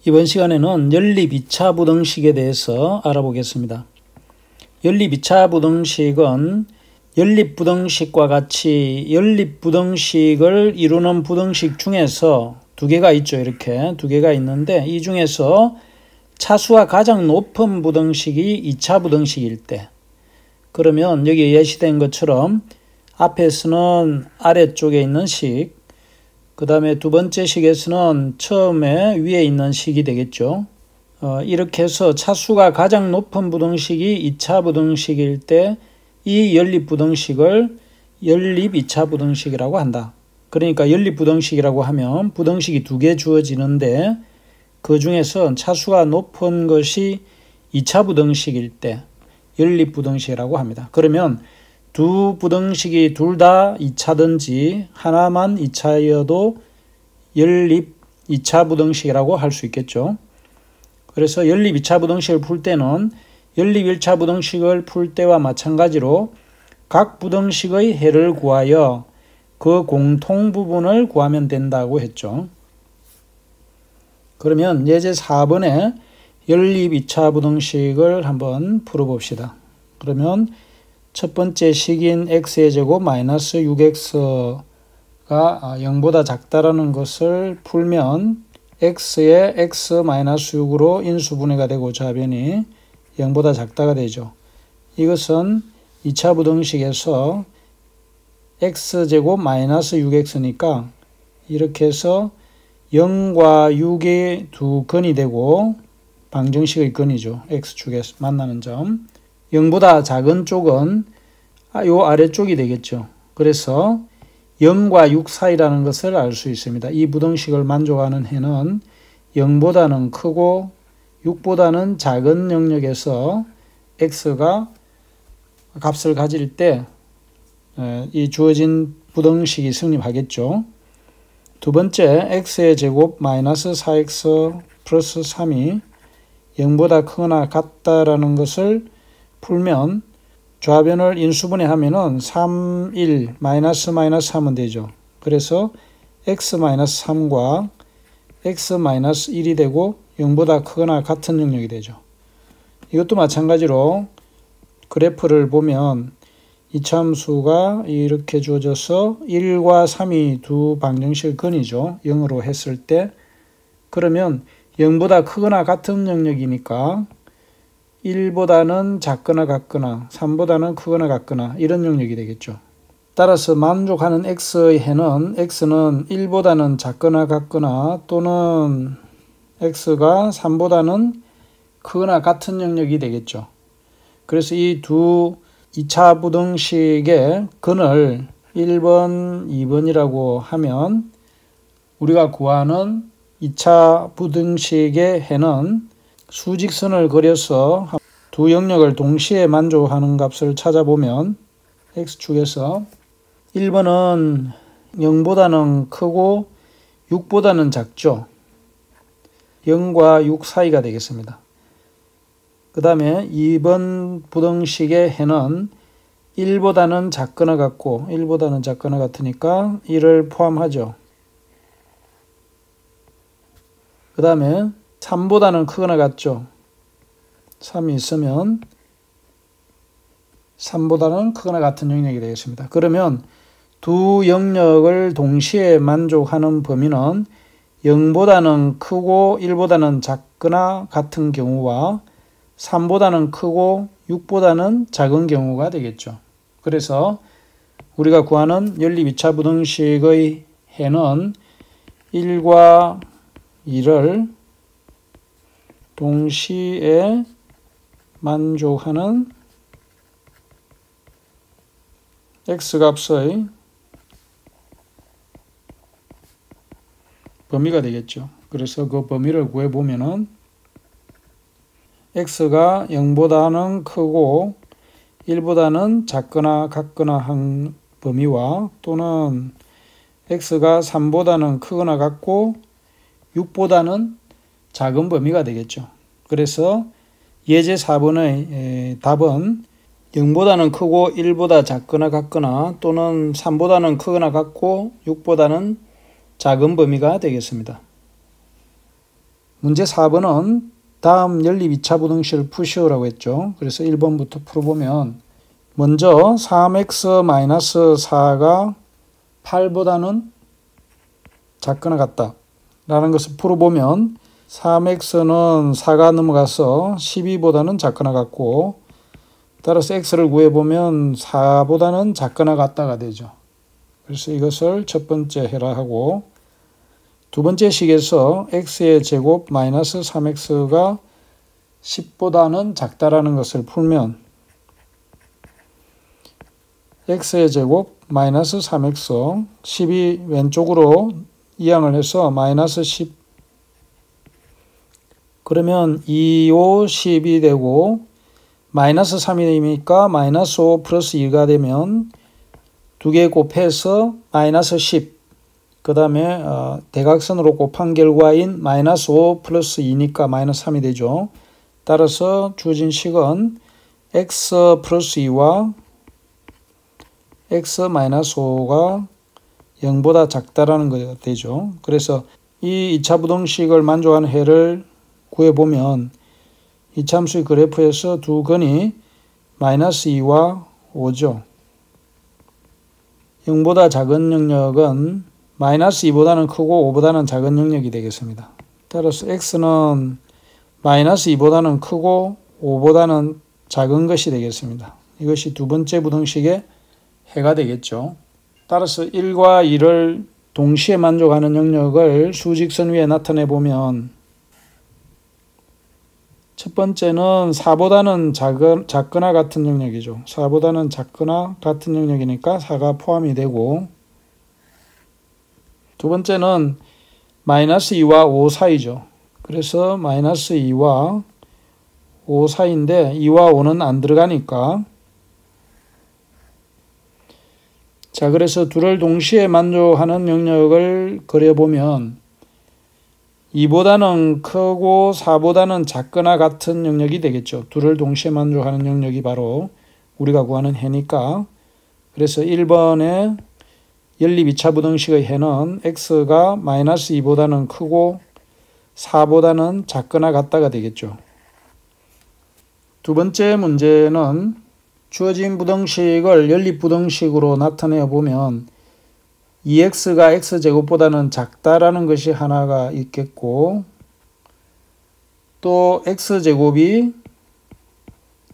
이번 시간에는 연립 2차 부등식에 대해서 알아보겠습니다. 연립 2차 부등식은 연립부등식과 같이 연립부등식을 이루는 부등식 중에서 두 개가 있죠. 이렇게 두 개가 있는데 이 중에서 차수가 가장 높은 부등식이 2차 부등식일 때, 그러면 여기 예시된 것처럼 앞에서는 아래쪽에 있는 식, 그 다음에 두 번째 식에서는 처음에 위에 있는 식이 되겠죠. 이렇게 해서 차수가 가장 높은 부등식이 2차 부등식일 때 이 연립부등식을 연립 2차 부등식이라고 한다. 그러니까 연립부등식이라고 하면 부등식이 두 개 주어지는데 그 중에서 차수가 높은 것이 2차 부등식일 때 연립부등식이라고 합니다. 그러면 두 부등식이 둘 다 2차든지 하나만 2차여도 연립 2차 부등식이라고 할 수 있겠죠. 그래서 연립 2차 부등식을 풀 때는 연립 1차 부등식을 풀 때와 마찬가지로 각 부등식의 해를 구하여 그 공통 부분을 구하면 된다고 했죠. 그러면 예제 4번에 연립 2차 부등식을 한번 풀어봅시다. 그러면 첫 번째 식인 x의 제곱 마이너스 6x가 0보다 작다라는 것을 풀면 x의 x 마이너스 6으로 인수분해가 되고 좌변이 0보다 작다가 되죠. 이것은 2차 부등식에서 x제곱 마이너스 6x니까 이렇게 해서 0과 6이 두 근이 되고 방정식의 근이죠. x축에서 만나는 점. 0보다 작은 쪽은 요 아래쪽이 되겠죠. 그래서 0과 6 사이라는 것을 알 수 있습니다. 이 부등식을 만족하는 해는 0보다는 크고 6보다는 작은 영역에서 x가 값을 가질 때 이 주어진 부등식이 성립하겠죠. 두 번째, x의 제곱 마이너스 4x 플러스 3이 0보다 크거나 같다라는 것을 풀면 좌변을 인수분해하면은 3, 1, 마이너스 3은 되죠. 그래서 x 마이너스 3과 x 마이너스 1이 되고 0보다 크거나 같은 영역이 되죠. 이것도 마찬가지로 그래프를 보면 이차함수가 이렇게 주어져서 1과 3이 두 방정식 근이죠. 0으로 했을 때 그러면 0보다 크거나 같은 영역이니까 1보다는 작거나 같거나 3보다는 크거나 같거나 이런 영역이 되겠죠. 따라서 만족하는 x의 해는 x는 1보다는 작거나 같거나 또는 x가 3보다는 크거나 같은 영역이 되겠죠. 그래서 이 두 2차 부등식의 근을 1번, 2번이라고 하면 우리가 구하는 2차 부등식의 해는 수직선을 그려서 두 영역을 동시에 만족하는 값을 찾아보면 x축에서 1번은 0보다는 크고 6보다는 작죠. 0과 6 사이가 되겠습니다. 그 다음에 2번 부등식의 해는 1보다는 작거나 같고 1보다는 작거나 같으니까 1을 포함하죠. 그 다음에 3보다는 크거나 같죠. 3이 있으면 3보다는 크거나 같은 영역이 되겠습니다. 그러면 두 영역을 동시에 만족하는 범위는 0보다는 크고 1보다는 작거나 같은 경우와 3보다는 크고 6보다는 작은 경우가 되겠죠. 그래서 우리가 구하는 연립 2차 부등식의 해는 1과 2를 동시에 만족하는 x값의 범위가 되겠죠. 그래서 그 범위를 구해보면은 x가 0보다는 크고 1보다는 작거나 같거나 한 범위와 또는 x가 3보다는 크거나 같고 6보다는 작은 범위가 되겠죠. 그래서 예제 4번의 답은 0보다는 크고 1보다 작거나 같거나 또는 3보다는 크거나 같고 6보다는 작은 범위가 되겠습니다. 문제 4번은 다음 연립 2차 부등식을 푸시오라고 했죠. 그래서 1번부터 풀어보면 먼저 3x-4가 8보다는 작거나 같다 라는 것을 풀어보면 3x는 4가 넘어가서 12보다는 작거나 같고, 따라서 x를 구해보면 4보다는 작거나 같다가 되죠. 그래서 이것을 첫 번째 해라 하고, 두 번째 식에서 x의 제곱 마이너스 3x가 10보다는 작다라는 것을 풀면 x의 제곱 마이너스 3x 10이 왼쪽으로 이항을 해서 마이너스 10, 그러면 2, 5, 10이 되고 마이너스 3이 되니까 마이너스 5 플러스 2가 되면 두 개 곱해서 마이너스 10, 그 다음에 대각선으로 곱한 결과인 마이너스 5 플러스 2니까 마이너스 3이 되죠. 따라서 주어진 식은 x 플러스 2와 x 마이너스 5가 0보다 작다라는 것이 되죠. 그래서 이 2차 부등식을 만족하는 해를 구해보면 이참수의 그래프에서 두 근이 마이너스 2와 5죠. 0보다 작은 영역은 마이너스 2보다는 크고 5보다는 작은 영역이 되겠습니다. 따라서 x는 마이너스 2보다는 크고 5보다는 작은 것이 되겠습니다. 이것이 두 번째 부등식의 해가 되겠죠. 따라서 1과 2를 동시에 만족하는 영역을 수직선 위에 나타내 보면 첫 번째는 4보다는 작거나 같은 영역이죠. 4보다는 작거나 같은 영역이니까 4가 포함이 되고, 두 번째는 마이너스 2와 5 사이죠. 그래서 마이너스 2와 5 사이인데 2와 5는 안 들어가니까, 자, 그래서 둘을 동시에 만족하는 영역을 그려보면 2보다는 크고 4보다는 작거나 같은 영역이 되겠죠. 둘을 동시에 만족하는 영역이 바로 우리가 구하는 해니까. 그래서 1번의 연립 2차 부등식의 해는 x가 마이너스 2보다는 크고 4보다는 작거나 같다가 되겠죠. 두 번째 문제는 주어진 부등식을 연립 부등식으로 나타내 보면 2x가 x제곱보다는 작다라는 것이 하나가 있겠고, 또 x제곱이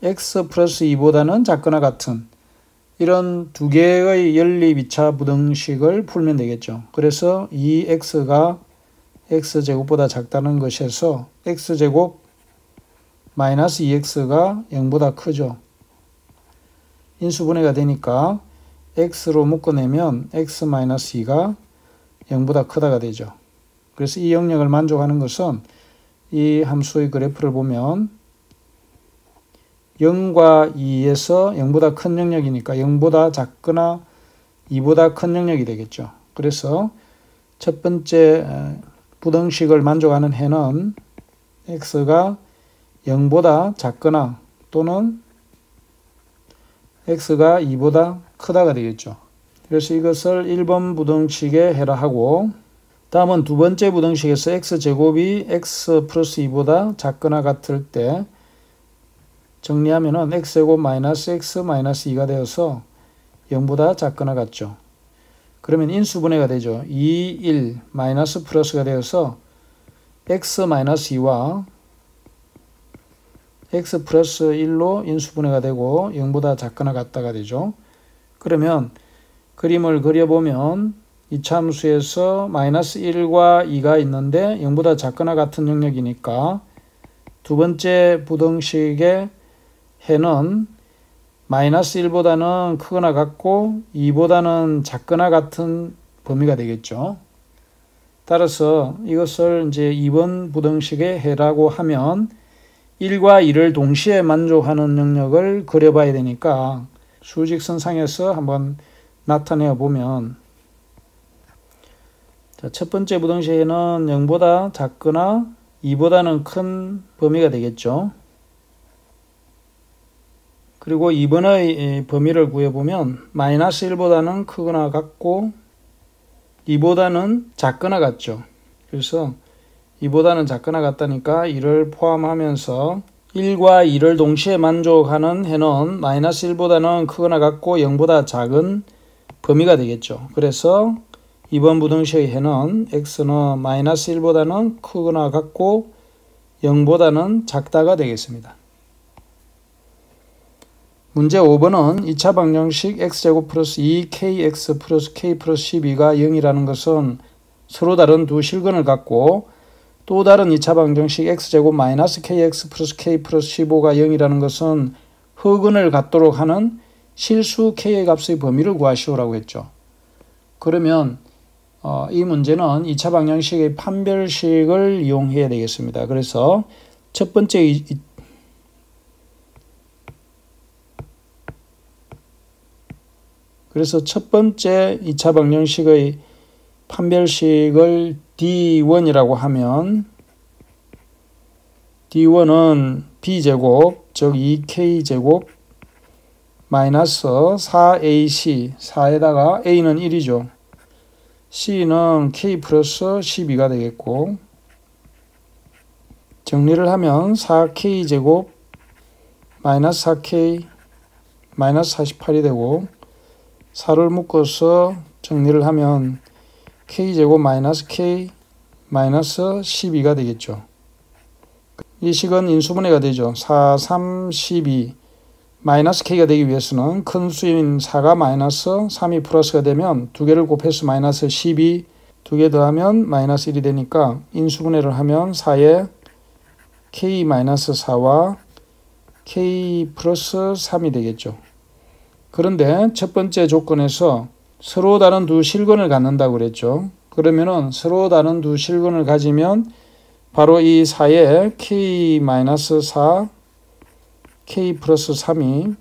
x 플러스 2보다는 작거나 같은 이런 두 개의 연립 2차 부등식을 풀면 되겠죠. 그래서 2x가 x제곱보다 작다는 것에서 x제곱 마이너스 2x가 0보다 크죠. 인수분해가 되니까 x로 묶어내면 x-2가 0보다 크다가 되죠. 그래서 이 영역을 만족하는 것은 이 함수의 그래프를 보면 0과 2에서 0보다 큰 영역이니까 0보다 작거나 2보다 큰 영역이 되겠죠. 그래서 첫 번째 부등식을 만족하는 해는 x가 0보다 작거나 또는 x가 2보다 크다가 되겠죠. 그래서 이것을 1번 부등식의 해라 하고, 다음은 두 번째 부등식에서 x제곱이 x 플러스 2보다 작거나 같을 때 정리하면은 x제곱 마이너스 x 마이너스 2가 되어서 0보다 작거나 같죠. 그러면 인수분해가 되죠. 2, 1 마이너스 플러스가 되어서 x 마이너스 2와 x 플러스 1로 인수분해가 되고 0보다 작거나 같다가 되죠. 그러면 그림을 그려보면 이차함수에서 마이너스 1과 2가 있는데 0보다 작거나 같은 영역이니까 두 번째 부등식의 해는 마이너스 1보다는 크거나 같고 2보다는 작거나 같은 범위가 되겠죠. 따라서 이것을 이제 2번 부등식의 해라고 하면 1과 2를 동시에 만족하는 영역을 그려봐야 되니까 수직선상에서 한번 나타내 보면, 자, 첫 번째 부등식에는 0보다 작거나 2보다는 큰 범위가 되겠죠. 그리고 2번의 범위를 구해보면 마이너스 1보다는 크거나 같고 2보다는 작거나 같죠. 그래서 2보다는 작거나 같다니까 2를 포함하면서 1과 2를 동시에 만족하는 해는 마이너스 1보다는 크거나 같고 0보다 작은 범위가 되겠죠. 그래서 2번 부등식의 해는 x는 마이너스 1보다는 크거나 같고 0보다는 작다가 되겠습니다. 문제 5번은 2차 방정식 x제곱 플러스 2kx 플러스 k 플러스 12가 0이라는 것은 서로 다른 두 실근을 갖고 또 다른 2차 방정식 x제곱 마이너스 kx 플러스 k 플러스 15가 0이라는 것은 흑은을 갖도록 하는 실수 k의 값의 범위를 구하시오라고 했죠. 그러면 이 문제는 2차 방정식의 판별식을 이용해야 되겠습니다. 그래서 첫 번째 첫 번째 2차 방정식의 판별식을 D1이라고 하면 D1은 B제곱 즉 2K제곱 마이너스 4AC 4에다가 A는 1이죠. C는 K 플러스 12가 되겠고 정리를 하면 4K제곱 마이너스 4K 마이너스 48이 되고 4를 묶어서 정리를 하면 K제곱 마이너스 K 마이너스 12가 되겠죠. 이 식은 인수분해가 되죠. 4, 3, 12 마이너스 K가 되기 위해서는 큰 수인 4가 마이너스 3이 플러스가 되면 두 개를 곱해서 마이너스 12 두 개 더하면 마이너스 1이 되니까 인수분해를 하면 4에 K 마이너스 4와 K 플러스 3이 되겠죠. 그런데 첫 번째 조건에서 서로 다른 두 실근을 갖는다고 그랬죠. 그러면은 서로 다른 두 실근을 가지면 바로 이 4에 K 마이너스 4 K 플러스 3이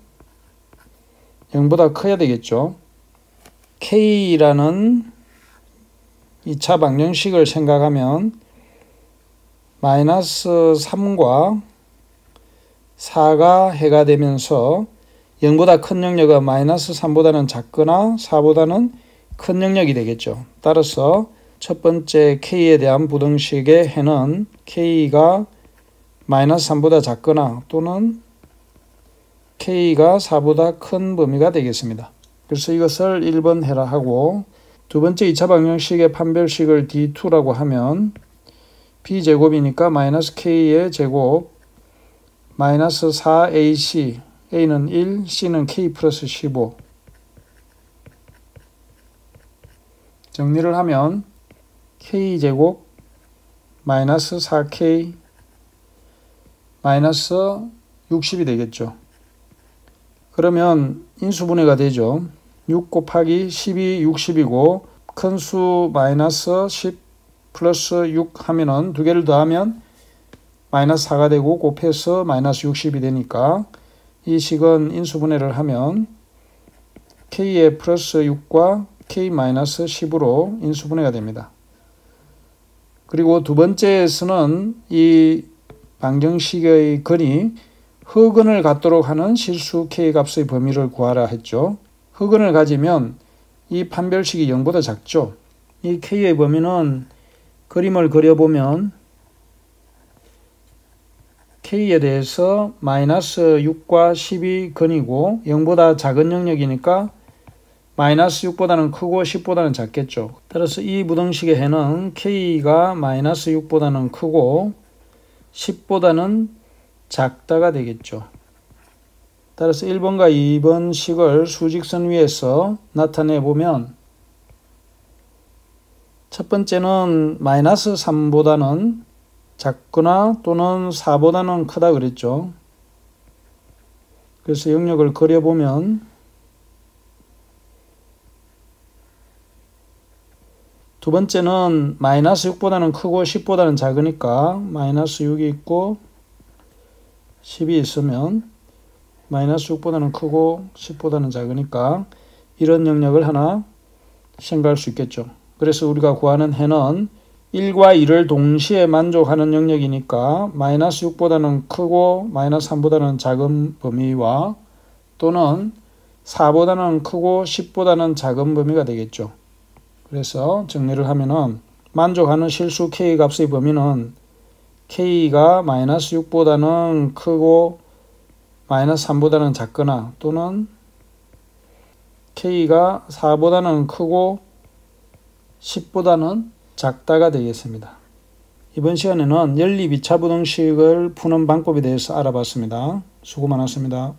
0보다 커야 되겠죠. K라는 2차 방정식을 생각하면 마이너스 3과 4가 해가 되면서 0보다 큰 영역은 마이너스 3보다는 작거나 4보다는 큰 영역이 되겠죠. 따라서 첫 번째 K에 대한 부등식의 해는 K가 마이너스 3보다 작거나 또는 K가 4보다 큰 범위가 되겠습니다. 그래서 이것을 1번 해라 하고 두 번째 2차 방정식의 판별식을 D2라고 하면 B제곱이니까 마이너스 K의 제곱 마이너스 4AC A는 1, C는 K 플러스 15 정리를 하면 K제곱 마이너스 4K 마이너스 60이 되겠죠. 그러면 인수분해가 되죠. 6 곱하기 12, 60이고 큰 수 마이너스 10 플러스 6 하면은 두 개를 더하면 마이너스 4가 되고 곱해서 마이너스 60이 되니까 이 식은 인수분해를 하면 K의 플러스 6과 K 마이너스 10으로 인수분해가 됩니다. 그리고 두 번째에서는 이 방정식의 근이 흑은을 갖도록 하는 실수 K 값의 범위를 구하라 했죠. 흑은을 가지면 이 판별식이 0보다 작죠. 이 K의 범위는 그림을 그려보면 K에 대해서 마이너스 6과 10이 근이고 0보다 작은 영역이니까 마이너스 6보다는 크고 10보다는 작겠죠. 따라서 이 부등식의 해는 K가 마이너스 6보다는 크고 10보다는 작다가 되겠죠. 따라서 1번과 2번 식을 수직선 위에서 나타내 보면 첫 번째는 마이너스 3보다는 작거나 또는 4보다는 크다 그랬죠. 그래서 영역을 그려보면 두 번째는 마이너스 6보다는 크고 10보다는 작으니까 마이너스 6이 있고 10이 있으면 마이너스 6보다는 크고 10보다는 작으니까 이런 영역을 하나 생각할 수 있겠죠. 그래서 우리가 구하는 해는 1과 2를 동시에 만족하는 영역이니까 마이너스 6보다는 크고 마이너스 3보다는 작은 범위와 또는 4보다는 크고 10보다는 작은 범위가 되겠죠. 그래서 정리를 하면은 만족하는 실수 k 값의 범위는 k가 마이너스 6보다는 크고 마이너스 3보다는 작거나 또는 k가 4보다는 크고 10보다는 작다가 되겠습니다. 이번 시간에는 연립 2차 부등식을 푸는 방법에 대해서 알아봤습니다. 수고 많았습니다.